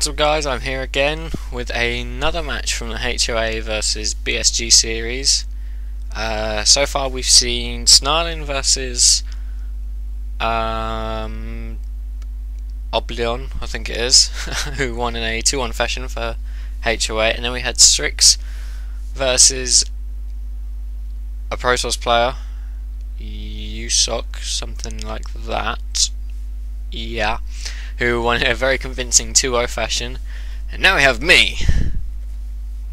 So guys, I'm here again with another match from the HoA versus BsG series. So far we've seen Snarlin versus Oblion, I think it is, who won in a 2-1 fashion for HoA, and then we had Strix versus a Protoss player, Usok, something like that, yeah, who won in a very convincing 2-0 fashion. And now we have me.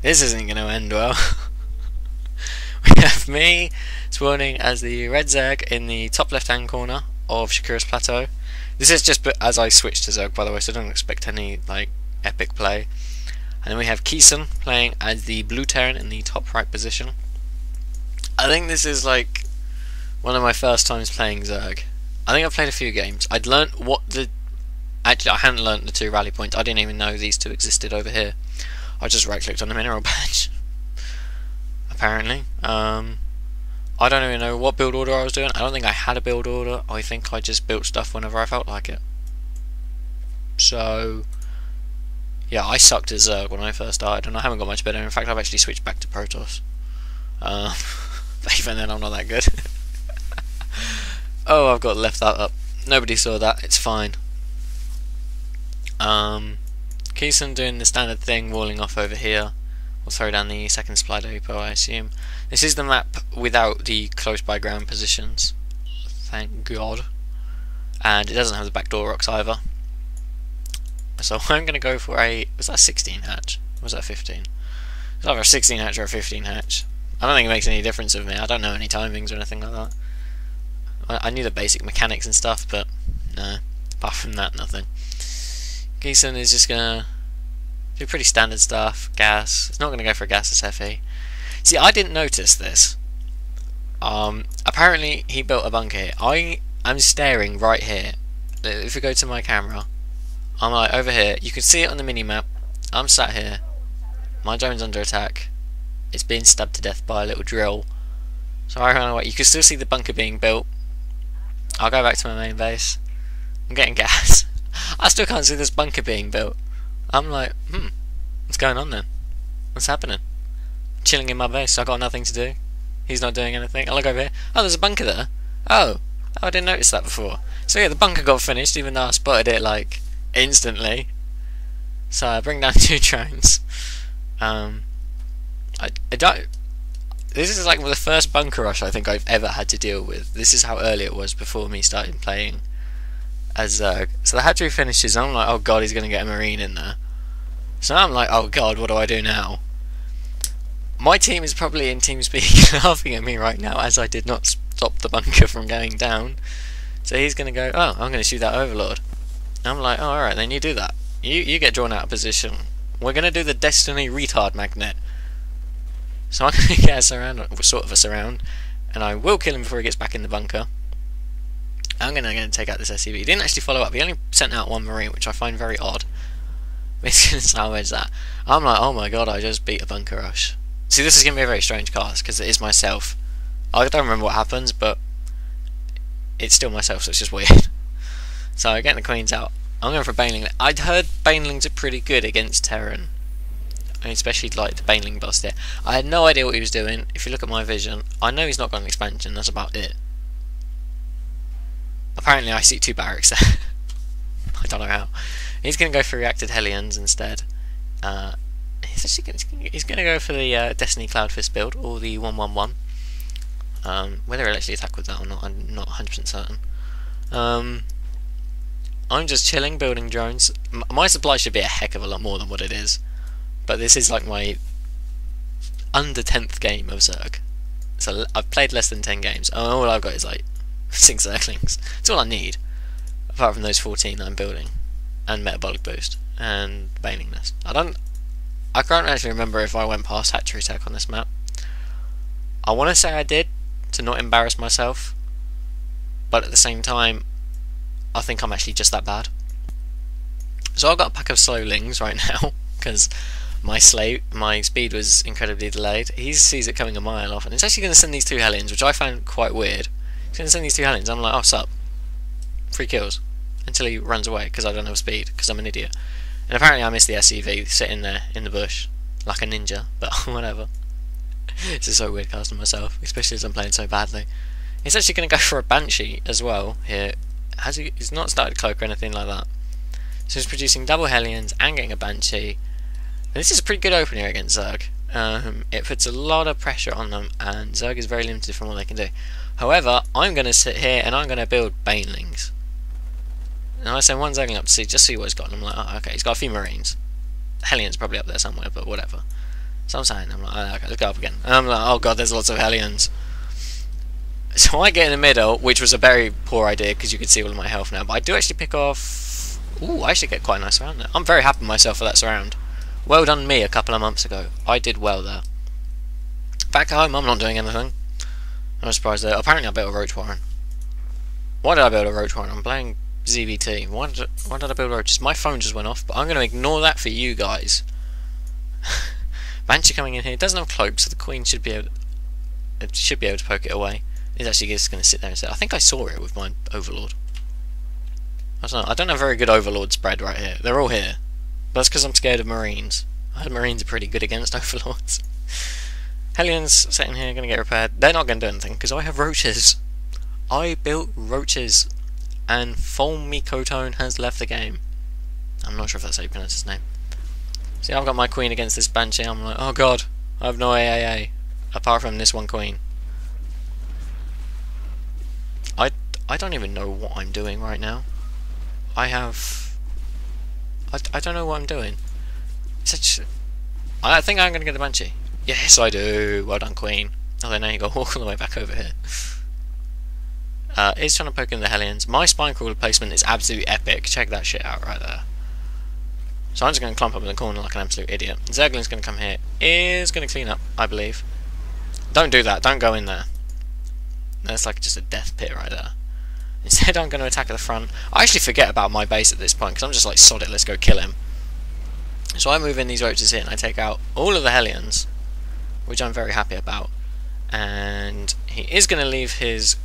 This isn't going to end well. We have me spawning as the red Zerg in the top left hand corner of Shakira's Plateau. This is just as I switched to Zerg, by the way, so don't expect any like epic play. And then we have Keeson playing as the blue Terran in the top right position. I think this is like one of my first times playing Zerg. I think I've played a few games. I'd learnt what the... Actually, I hadn't learnt the 2 rally points. I didn't even know these 2 existed over here. I just right-clicked on the mineral badge. Apparently. I don't even know what build order I was doing. I don't think I had a build order. I think I just built stuff whenever I felt like it. So... yeah, I sucked at Zerg when I first started, and I haven't got much better. In fact, I've actually switched back to Protoss. Even then, I'm not that good. Oh, I've got left that up. Nobody saw that. It's fine. Keeson doing the standard thing, walling off over here. We'll throw down the second supply depot, I assume. This is the map without the close by ground positions. Thank God. And it doesn't have the backdoor rocks either. So I'm going to go for a... was that a 16 hatch? Or was that a 15? It's either a 16 hatch or a 15 hatch. I don't think it makes any difference with me. I don't know any timings or anything like that. I knew the basic mechanics and stuff, but no. Apart from that, nothing. Keeson is just gonna do pretty standard stuff. Gas. It's not gonna go for a gas SFE. See, I didn't notice this. Apparently he built a bunker here. I'm staring right here. If we go to my camera, I'm like over here. You can see it on the mini map. I'm sat here. My drone's under attack. It's being stabbed to death by a little drill. So I ran away. You can still see the bunker being built. I'll go back to my main base. I'm getting gas. I still can't see this bunker being built. I'm like, what's going on then? What's happening? Chilling in my base, I got nothing to do. He's not doing anything. I look over here. Oh, there's a bunker there. Oh, I didn't notice that before. So yeah, the bunker got finished, even though I spotted it like instantly. So I bring down 2 drones. I don't... This is like the first bunker rush I think I've ever had to deal with. This is how early it was before me starting playing as Zerg. So the hatchery finishes, and I'm like, oh god, he's going to get a marine in there. So I'm like, oh god, what do I do now? My team is probably in TeamSpeak laughing at me right now, as I did not stop the bunker from going down. So he's going to go, oh, I'm going to shoot that Overlord. And I'm like, oh, alright, then you do that. You get drawn out of position. We're going to do the Destiny retard magnet. So I'm going to get a surround, sort of a surround, and I will kill him before he gets back in the bunker. I'm going to take out this SCV. He didn't actually follow up. He only sent out 1 marine, which I find very odd. He's going to salvage that. I'm like, oh my god, I just beat a bunker rush. See, this is going to be a very strange cast, because it is myself. I don't remember what happens, but it's still myself, so it's just weird. So I get the queens out. I'm going for Baneling. I'd heard Banelings are pretty good against Terran. I mean, especially like the Baneling boss there. I had no idea what he was doing. If you look at my vision, I know he's not got an expansion, that's about it. Apparently I see 2 barracks there. I don't know how. He's going to go for reacted Hellions instead. He's going to go for the Destiny Cloudfist build, or the 111. Whether he'll actually attack with that or not, I'm not 100% certain. I'm just chilling, building drones. My supply should be a heck of a lot more than what it is. But this is like my under 10th game of Zerg. So I've played less than 10 games. And all I've got is like 6 Zerglings. That's all I need. Apart from those 14 that I'm building. And Metabolic Boost. And Baneling Nest. I can't actually remember if I went past Hatchery Tech on this map. I want to say I did, to not embarrass myself. But at the same time, I think I'm actually just that bad. So I've got a pack of Slowlings right now. Because my speed was incredibly delayed. He sees it coming a mile off, and it's actually going to send these 2 Hellions, which I found quite weird. He's going to send these 2 Hellions. I'm like, oh, sup. 3 kills. Until he runs away, because I don't have speed, because I'm an idiot. And apparently I missed the SCV sitting there in the bush like a ninja, but whatever. This is so weird casting myself, especially as I'm playing so badly. He's actually going to go for a Banshee as well here. He's not started Cloak or anything like that. So he's producing double Hellions and getting a Banshee. And this is a pretty good opener against Zerg. It puts a lot of pressure on them, and Zerg is very limited from what they can do. However, I'm going to sit here and I'm going to build Banelings. And I send one Zergling up to see what he's got, and I'm like, oh, okay, he's got a few Marines. Hellion's probably up there somewhere, but whatever. So I'm saying, I'm like, oh, okay, let's go up again. And I'm like, oh god, there's lots of Hellions. So I get in the middle, which was a very poor idea because you can see all of my health now. But I do actually pick off. Ooh, I actually get quite a nice surround there. I'm very happy with myself for that surround. Well done me a couple of months ago. I did well there. Back home, I'm not doing anything. I'm surprised there. Apparently I built a Roach Warren. Why did I build a Roach Warren? I'm playing ZVT. Why did I build roaches? My phone just went off, but I'm going to ignore that for you guys. Banshee coming in here. It doesn't have cloak, so the queen should be able to poke it away. It's actually just going to sit there and say, I think I saw it with my Overlord. I don't have a very good Overlord spread right here. They're all here. But that's because I'm scared of Marines. I heard Marines are pretty good against Overlords. Hellions sitting here, going to get repaired. They're not going to do anything because I have roaches. I built roaches. And Folmicotone has left the game. I'm not sure if that's how you pronounce his name. See, I've got my queen against this Banshee. I'm like, oh god, I have no AAA apart from this one queen. I don't even know what I'm doing right now. I don't know what I'm doing. I think I'm going to get the Banshee. Yes, I do. Well done, queen. Oh, then now you got to walk all the way back over here. Is trying to poke in the Hellions. My spine crawler placement is absolutely epic. Check that shit out right there. So I'm just going to clump up in the corner like an absolute idiot. Zergling's going to come here. Is going to clean up, I believe. Don't do that. Don't go in there. That's like just a death pit right there. Instead, I'm going to attack at the front. I actually forget about my base at this point because I'm just like, sod it, let's go kill him. So I move in these roaches here and I take out all of the Hellions, which I'm very happy about. And he is going to leave his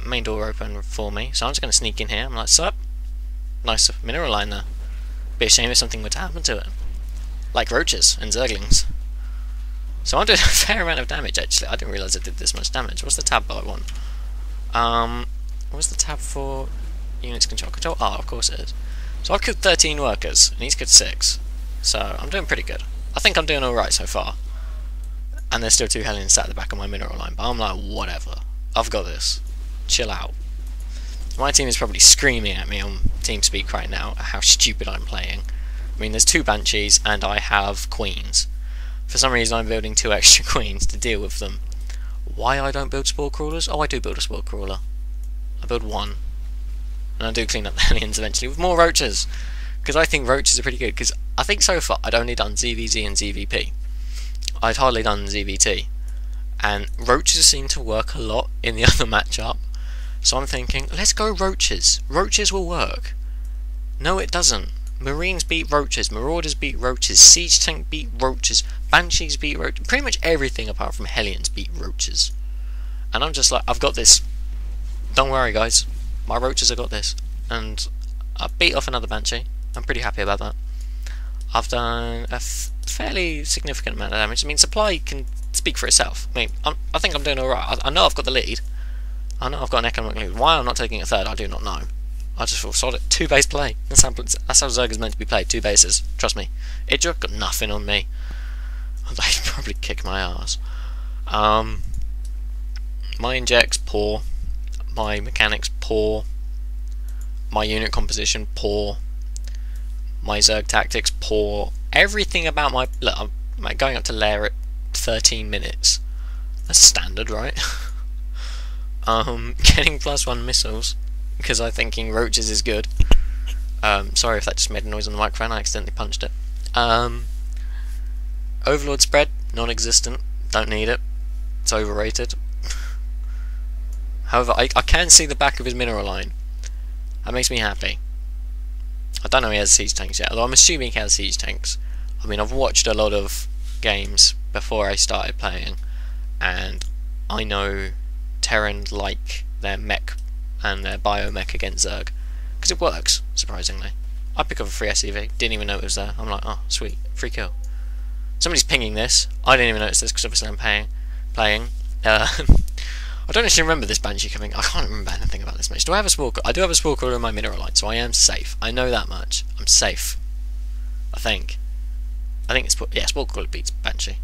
main door open for me, so I'm just going to sneak in here. I'm like, sup? Nice mineral line there. Be a shame if something were to happen to it. Like roaches and Zerglings. So I'm doing a fair amount of damage actually. I didn't realise it did this much damage. What's the tab that I want? What's the tab for units control? Control R, of course it is. So I've killed 13 workers, and he's killed 6. So I'm doing pretty good. I think I'm doing alright so far. And there's still 2 Hellions sat at the back of my mineral line, but I'm like, whatever. I've got this. Chill out. My team is probably screaming at me on TeamSpeak right now at how stupid I'm playing. I mean, there's 2 Banshees, and I have Queens. For some reason I'm building 2 extra Queens to deal with them. Why I don't build Spore Crawlers? Oh, I do build a Spore Crawler. I build 1. And I do clean up the Hellions eventually with more roaches. Because I think roaches are pretty good. Because I think so far I'd only done ZVZ and ZVP. I'd hardly done ZVT. And roaches seem to work a lot in the other matchup. So I'm thinking, let's go roaches. Roaches will work. No, it doesn't. Marines beat roaches. Marauders beat roaches. Siege tank beat roaches. Banshees beat roaches. Pretty much everything apart from Hellions beat roaches. And I'm just like, I've got this. Don't worry, guys. My roaches have got this. And I beat off another Banshee. I'm pretty happy about that. I've done a fairly significant amount of damage. I mean, supply can speak for itself. I mean, I think I'm doing alright. I know I've got the lead. I know I've got an economic lead. Why I'm not taking a third, I do not know. I just feel solid. 2 base play. That's how Zerg is meant to be played. 2 bases. Trust me. Idra got nothing on me. They probably kick my ass. My injects poor. My mechanics poor. My unit composition poor. My Zerg tactics poor. Everything about my... Look, I'm going up to lair at 13 minutes. That's standard, right? Getting +1 missiles because I'm thinking roaches is good. Sorry if that just made a noise on the microphone. I accidentally punched it. Overlord spread, non-existent. Don't need it. It's overrated. However, I can see the back of his mineral line. That makes me happy. I don't know if he has siege tanks yet, although I'm assuming he has siege tanks. I mean, I've watched a lot of games before I started playing, and I know Terran like their mech and their biomech against Zerg, because it works, surprisingly. I pick up a free SCV, didn't even know it was there. I'm like, oh, sweet, free kill. Somebody's pinging this. I didn't even notice this because obviously I'm playing. I don't actually remember this Banshee coming. I can't remember anything about this match. Do I have a spore? I do have a spore caller in my mineral line, so I am safe. I know that much. I'm safe. I think it's spore caller beats Banshee.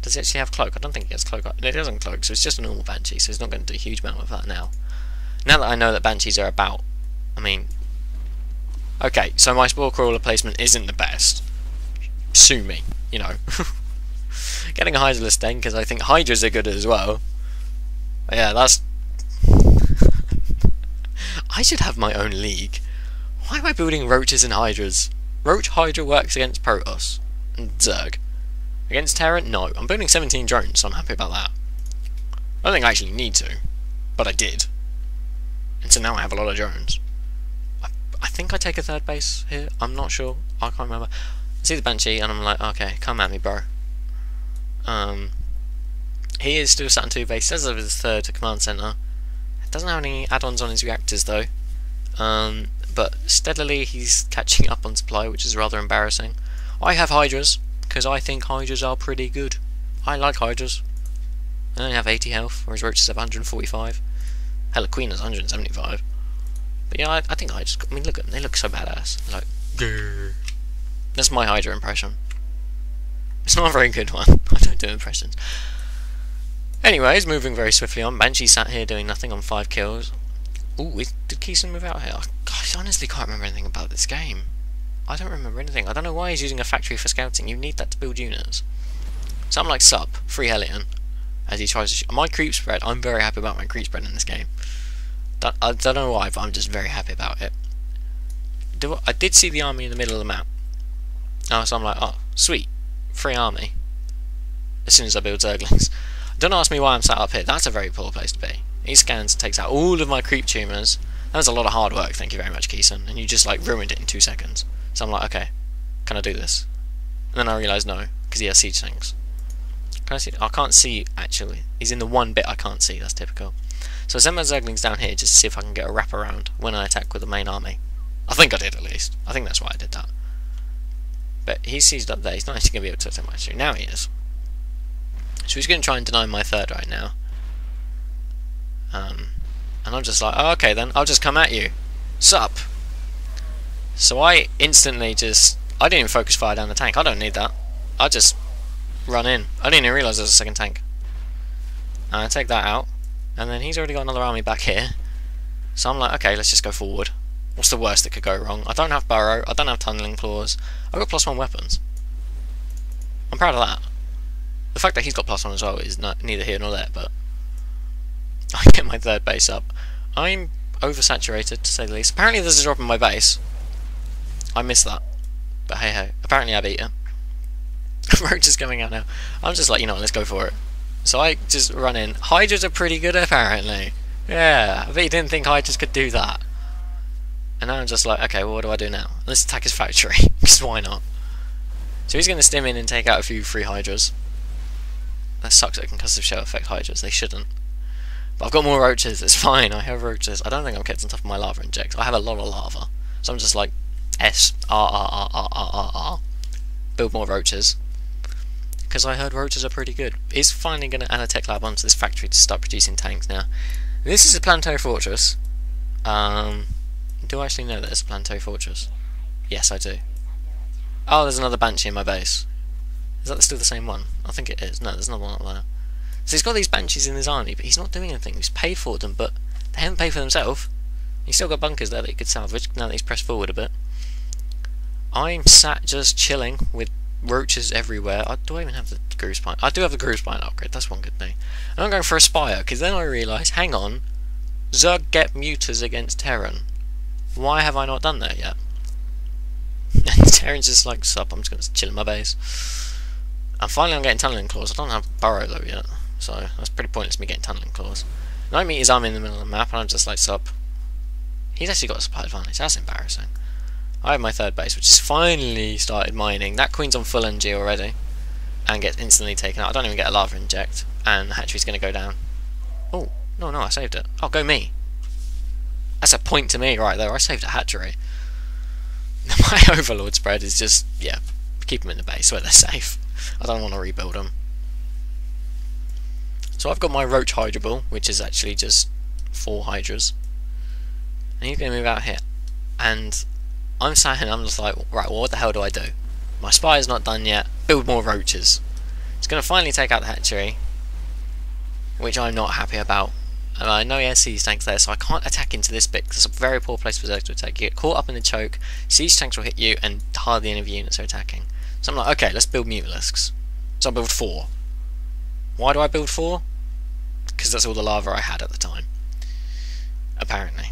Does he actually have cloak? I don't think he has cloak. No, he doesn't cloak, so it's just a normal Banshee. So he's not going to do a huge amount with that now. Now that I know that Banshees are about, I mean, okay. So my spore crawler placement isn't the best. Sue me, you know. Getting a Hydraless then because I think Hydras are good as well. But yeah, that's. I should have my own league. Why am I building Roaches and Hydras? Roach Hydra works against Protoss and Zerg. Against Terra, no. I'm building 17 drones, so I'm happy about that. I don't think I actually need to, but I did. And so now I have a lot of drones. I think I take a third base here. I'm not sure. I can't remember. I see the Banshee and I'm like, okay, come at me, bro. He is still sat on 2 base. Says over his third command center. Doesn't have any add-ons on his reactors though. But steadily he's catching up on supply, which is rather embarrassing. I have Hydras because I think Hydras are pretty good. I like Hydras. I only have 80 health, whereas Roaches have 145. Hell, Queen has 175. But yeah, I think Hydras. I mean, look at them. They look so badass. Like, grrr. That's my Hydra impression. It's not a very good one. I don't do impressions. Anyways, moving very swiftly on. Banshee sat here doing nothing on 5 kills. Ooh, did Keeson move out here? Gosh, I honestly can't remember anything about this game. I don't remember anything. I don't know why he's using a factory for scouting. You need that to build units. So I'm like Sup, free Hellion, as he tries to my creep spread. I'm very happy about my creep spread in this game. I don't know why, but I'm just very happy about it. I did see the army in the middle of the map. Oh, so I'm like, oh, sweet, free army. As soon as I build Zerglings. Don't ask me why I'm sat up here. That's a very poor place to be. He scans, takes out all of my creep tumors. That was a lot of hard work, thank you very much, Keeson. And you just like ruined it in 2 seconds. So I'm like, okay, can I do this? And then I realised no, because he has siege tanks. Can I see? I can't see actually. He's in the one bit I can't see. That's typical. So I send my Zerglings down here just to see if I can get a wrap around when I attack with the main army. I think I did at least. I think that's why I did that. But he's sieged up there. He's not actually going to be able to attack my street. Now he is. So he's going to try and deny my third right now. And I'm just like, oh, okay then, I'll just come at you. Sup? So I instantly just... I didn't even focus fire down the tank. I don't need that. I just run in. I didn't even realise there was a second tank. And I take that out. And then he's already got another army back here. So I'm like, okay, let's just go forward. What's the worst that could go wrong? I don't have Burrow. I don't have Tunneling Claws. I've got +1 weapons. I'm proud of that. The fact that he's got +1 as well is neither here nor there, but I get my third base up. I'm oversaturated, to say the least. Apparently there's a drop in my base. I missed that. But hey ho. Apparently I beat it. Roach is coming out now. I'm just like, you know what, let's go for it. So I just run in. Hydras are pretty good apparently. Yeah, I bet you didn't think Hydras could do that. And now I'm just like, okay, well what do I do now? Let's attack his factory, because why not? So he's going to stim in and take out a few free Hydras. That sucks that concussive shell affect Hydras, they shouldn't. But I've got more Roaches, it's fine, I have Roaches. I don't think I'm kept on top of my lava injects. I have a lot of lava. So I'm just like, S-R-R-R-R-R-R. Build more Roaches. Because I heard Roaches are pretty good. He's finally going to add a tech lab onto this factory to start producing tanks now. This is a planetary fortress. Do I actually know that it's a planetary fortress? Yes, I do. Oh, there's another Banshee in my base. Is that still the same one? I think it is. No, there's another one up there. So he's got these Banshees in his army, but he's not doing anything. He's paid for them, but they haven't paid for themselves. He's still got bunkers there that he could salvage, now that he's pressed forward a bit. I'm sat just chilling with Roaches everywhere. Do I even have the Groove Spine? I do have the Groove Spine upgrade, that's one good thing. And I'm going for a Spire, because then I realise, hang on, Zerg get Mutas against Terran. Why have I not done that yet? And Terran's just like, sup, I'm just going to chill in my base. And finally I'm getting Tunneling Claws. I don't have Burrow though yet, so that's pretty pointless me getting Tunneling Claws. And I meet his army in the middle of the map and I'm just like, sup. He's actually got a supply advantage, that's embarrassing. I have my third base, which has finally started mining. That Queen's on full NG already, and gets instantly taken out. I don't even get a lava inject, and the hatchery's going to go down. Oh, no, I saved it. Oh, go me. That's a point to me right there, I saved a hatchery. My overlord spread is just, yeah, keep them in the base where they're safe. I don't want to rebuild them. So I've got my Roach Hydra Ball, which is actually just 4 Hydras. And he's going to move out here. And I'm sat here and I'm just like, right, well, what the hell do I do? My Spire's not done yet. Build more Roaches. It's going to finally take out the hatchery, which I'm not happy about. And I know he has siege tanks there, so I can't attack into this bit because it's a very poor place for Zerg to attack. You get caught up in the choke, siege tanks will hit you, and hardly any of your units are attacking. So I'm like, okay, let's build Mutalisks. So I build 4. Why do I build 4? Because that's all the lava I had at the time. Apparently.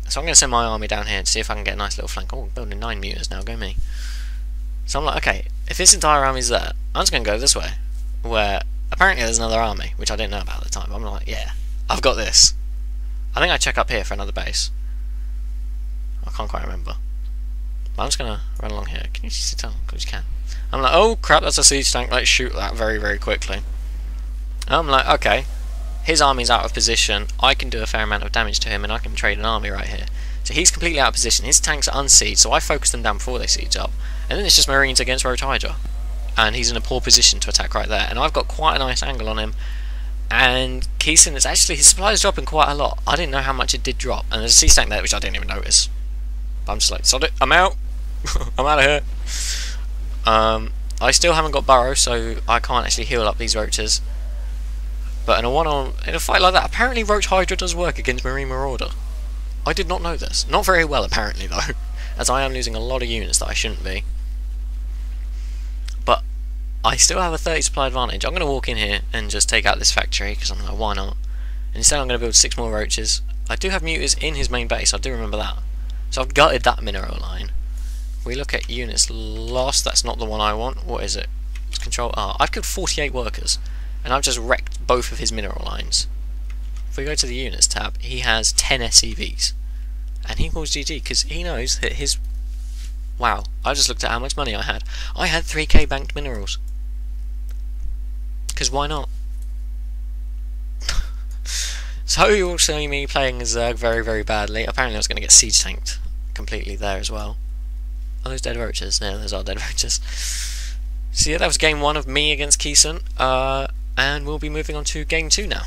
So I'm going to send my army down here and see if I can get a nice little flank. Oh, I'm building 9 mutas now, go me. So I'm like, okay, if this entire army's there, I'm just going to go this way. Where apparently there's another army, which I didn't know about at the time. I'm like, yeah, I've got this. I think I check up here for another base. I can't quite remember. But I'm just going to run along here. Can you sit down? Because you can. I'm like, oh crap, that's a siege tank. Let's shoot that very, very quickly. And I'm like, okay, his army's out of position. I can do a fair amount of damage to him, and I can trade an army right here. So he's completely out of position. His tanks are unsieged, so I focus them down before they siege up. And then it's just Marines against Roach Hydra. And he's in a poor position to attack right there. And I've got quite a nice angle on him. And Keeson is actually, his supply is dropping quite a lot. I didn't know how much it did drop. And there's a siege tank there, which I didn't even notice. But I'm just like, sod it, I'm out. I'm out of here. I still haven't got Burrow, so I can't actually heal up these Roaches. But in a fight like that, apparently Roach Hydra does work against Marine Marauder. I did not know this. Not very well, apparently, though. As I am losing a lot of units that I shouldn't be. But I still have a 30 supply advantage. I'm going to walk in here and just take out this factory, because I'm like, why not? And instead I'm going to build 6 more Roaches. I do have mutas in his main base, I do remember that. So I've gutted that mineral line. We look at units lost, that's not the one I want. What is it? It's control R. I've killed 48 workers, and I've just wrecked both of his mineral lines. If we go to the units tab, he has 10 SCVs. And he calls GG, because he knows that his... Wow, I just looked at how much money I had. I had 3k banked minerals. Because why not? So you will see me playing Zerg very, very badly. Apparently I was going to get siege tanked completely there as well. Are those dead roaches? No, those are dead roaches. So yeah, that was game 1 of me against Keeson. And we'll be moving on to game 2 now.